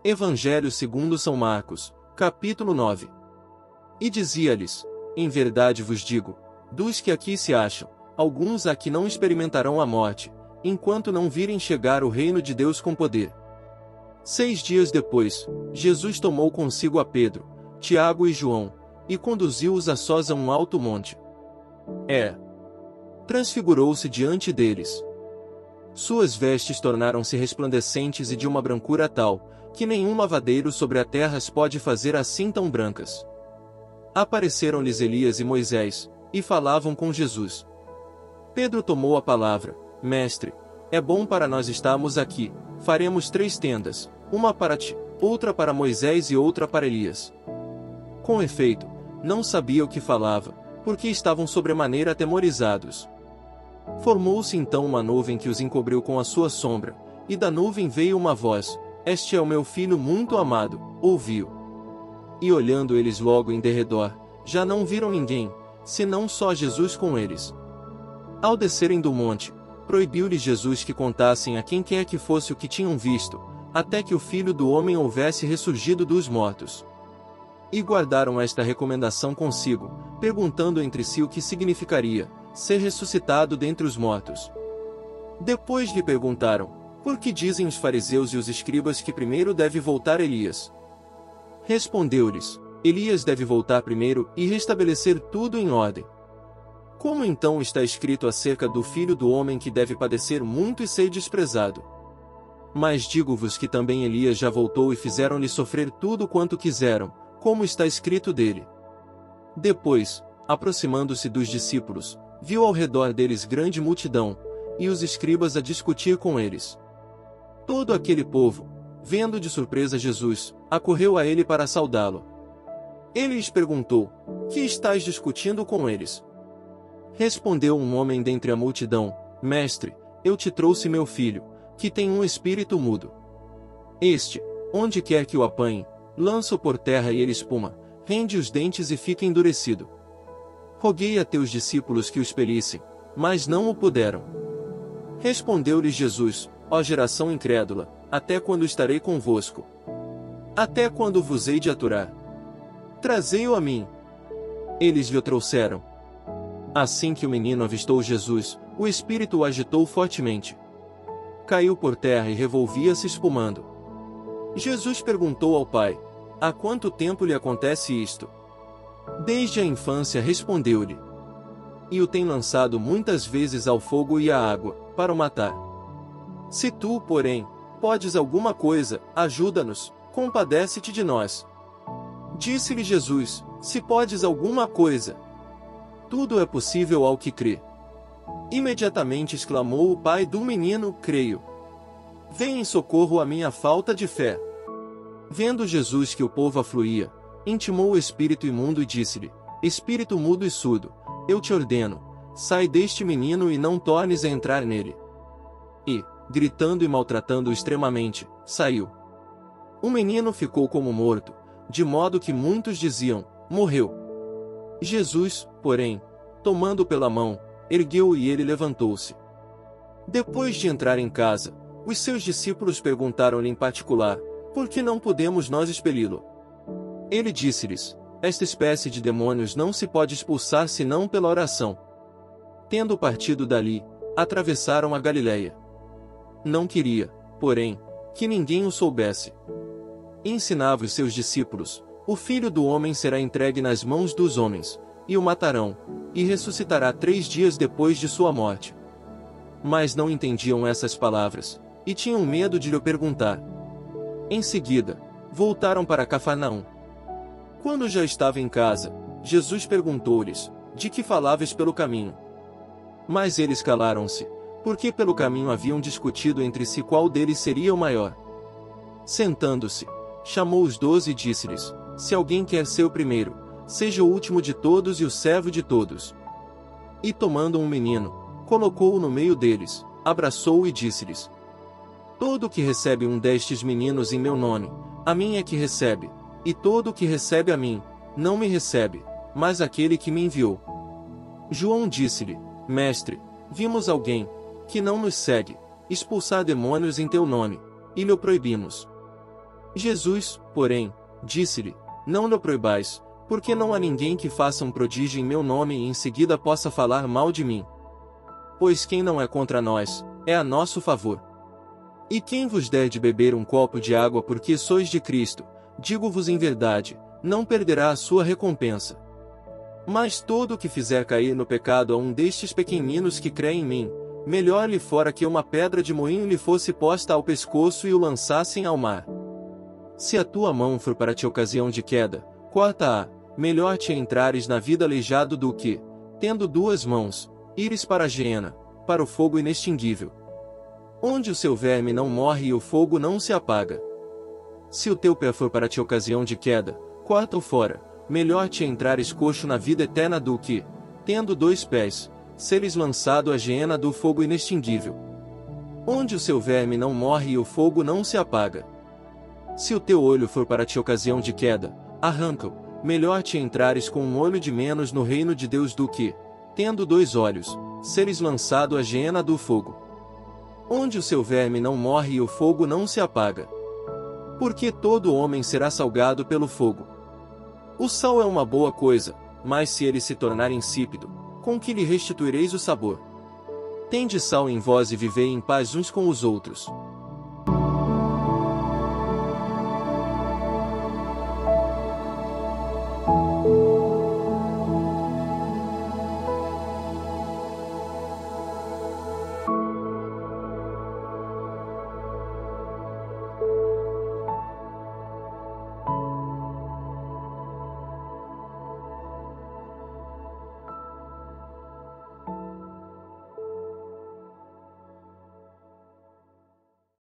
Evangelho segundo São Marcos, capítulo 9. E dizia-lhes: Em verdade vos digo, dos que aqui se acham, alguns aqui não experimentarão a morte, enquanto não virem chegar o reino de Deus com poder. 6 dias depois, Jesus tomou consigo a Pedro, Tiago e João, e conduziu-os a sós a um alto monte. Transfigurou-se diante deles. Suas vestes tornaram-se resplandecentes e de uma brancura tal, que nenhum lavadeiro sobre a terra as pode fazer assim tão brancas. Apareceram-lhes Elias e Moisés, e falavam com Jesus. Pedro tomou a palavra: Mestre, é bom para nós estarmos aqui, faremos 3 tendas, uma para ti, outra para Moisés e outra para Elias. Com efeito, não sabia o que falava, porque estavam sobremaneira atemorizados. Formou-se então uma nuvem que os encobriu com a sua sombra, e da nuvem veio uma voz: Este é o meu filho muito amado, ouvi-o. E olhando eles logo em derredor, já não viram ninguém, senão só Jesus com eles. Ao descerem do monte, proibiu-lhes Jesus que contassem a quem quer que fosse o que tinham visto, até que o Filho do Homem houvesse ressurgido dos mortos. E guardaram esta recomendação consigo, perguntando entre si o que significaria ser ressuscitado dentre os mortos. Depois lhe perguntaram: Por que dizem os fariseus e os escribas que primeiro deve voltar Elias? Respondeu-lhes: Elias deve voltar primeiro e restabelecer tudo em ordem. Como então está escrito acerca do Filho do Homem que deve padecer muito e ser desprezado? Mas digo-vos que também Elias já voltou e fizeram-lhe sofrer tudo quanto quiseram, como está escrito dele. Depois, aproximando-se dos discípulos, viu ao redor deles grande multidão, e os escribas a discutir com eles. Todo aquele povo, vendo de surpresa Jesus, acorreu a ele para saudá-lo. Ele lhes perguntou: Que estáis discutindo com eles? Respondeu um homem dentre a multidão: Mestre, eu te trouxe meu filho, que tem um espírito mudo. Este, onde quer que o apanhe, lança-o por terra e ele espuma, rende os dentes e fica endurecido. Roguei a teus discípulos que o expelissem, mas não o puderam. Respondeu-lhes Jesus: Ó geração incrédula, até quando estarei convosco? Até quando vos hei de aturar? Trazei-o a mim. Eles lhe o trouxeram. Assim que o menino avistou Jesus, o espírito o agitou fortemente. Caiu por terra e revolvia-se espumando. Jesus perguntou ao pai: Há quanto tempo lhe acontece isto? Desde a infância, respondeu-lhe. E o tem lançado muitas vezes ao fogo e à água, para o matar. Se tu, porém, podes alguma coisa, ajuda-nos, compadece-te de nós. Disse-lhe Jesus: Se podes alguma coisa, tudo é possível ao que crê. Imediatamente exclamou o pai do menino: Creio. Vem em socorro à minha falta de fé. Vendo Jesus que o povo afluía, intimou o espírito imundo e disse-lhe: Espírito mudo e surdo, eu te ordeno, sai deste menino e não tornes a entrar nele. E, gritando e maltratando-o extremamente, saiu. O menino ficou como morto, de modo que muitos diziam: Morreu. Jesus, porém, tomando-o pela mão, ergueu-o e ele levantou-se. Depois de entrar em casa, os seus discípulos perguntaram-lhe em particular: Por que não podemos nós expeli-lo? Ele disse-lhes: Esta espécie de demônios não se pode expulsar senão pela oração. Tendo partido dali, atravessaram a Galiléia. Não queria, porém, que ninguém o soubesse. Ensinava os seus discípulos: O Filho do Homem será entregue nas mãos dos homens, e o matarão, e ressuscitará 3 dias depois de sua morte. Mas não entendiam essas palavras, e tinham medo de lhe perguntar. Em seguida, voltaram para Cafarnaum. Quando já estava em casa, Jesus perguntou-lhes: De que faláveis pelo caminho? Mas eles calaram-se, porque pelo caminho haviam discutido entre si qual deles seria o maior. Sentando-se, chamou os 12 e disse-lhes: Se alguém quer ser o primeiro, seja o último de todos e o servo de todos. E tomando um menino, colocou-o no meio deles, abraçou-o e disse-lhes: Todo o que recebe um destes meninos em meu nome, a mim é que recebe, e todo o que recebe a mim, não me recebe, mas aquele que me enviou. João disse-lhe: Mestre, vimos alguém, que não nos segue, expulsar demônios em teu nome, e lhe o proibimos. Jesus, porém, disse-lhe: Não lhe proibais, porque não há ninguém que faça um prodígio em meu nome e em seguida possa falar mal de mim. Pois quem não é contra nós, é a nosso favor. E quem vos der de beber um copo de água porque sois de Cristo, digo-vos em verdade, não perderá a sua recompensa. Mas todo o que fizer cair no pecado a um destes pequeninos que crê em mim, melhor lhe fora que uma pedra de moinho lhe fosse posta ao pescoço e o lançassem ao mar. Se a tua mão for para ti ocasião de queda, corta-a, melhor te entrares na vida aleijado do que, tendo duas mãos, ires para a geena, para o fogo inextinguível, onde o seu verme não morre e o fogo não se apaga. Se o teu pé for para ti ocasião de queda, corta-o fora, melhor te entrares coxo na vida eterna do que, tendo dois pés, seres lançado à geena do fogo inextinguível, onde o seu verme não morre e o fogo não se apaga. Se o teu olho for para ti ocasião de queda, arranca-o, melhor te entrares com um olho de menos no reino de Deus do que, tendo dois olhos, seres lançado à geena do fogo, onde o seu verme não morre e o fogo não se apaga. Porque todo homem será salgado pelo fogo. O sal é uma boa coisa, mas se ele se tornar insípido, com que lhe restituireis o sabor? Tende sal em vós e vivei em paz uns com os outros.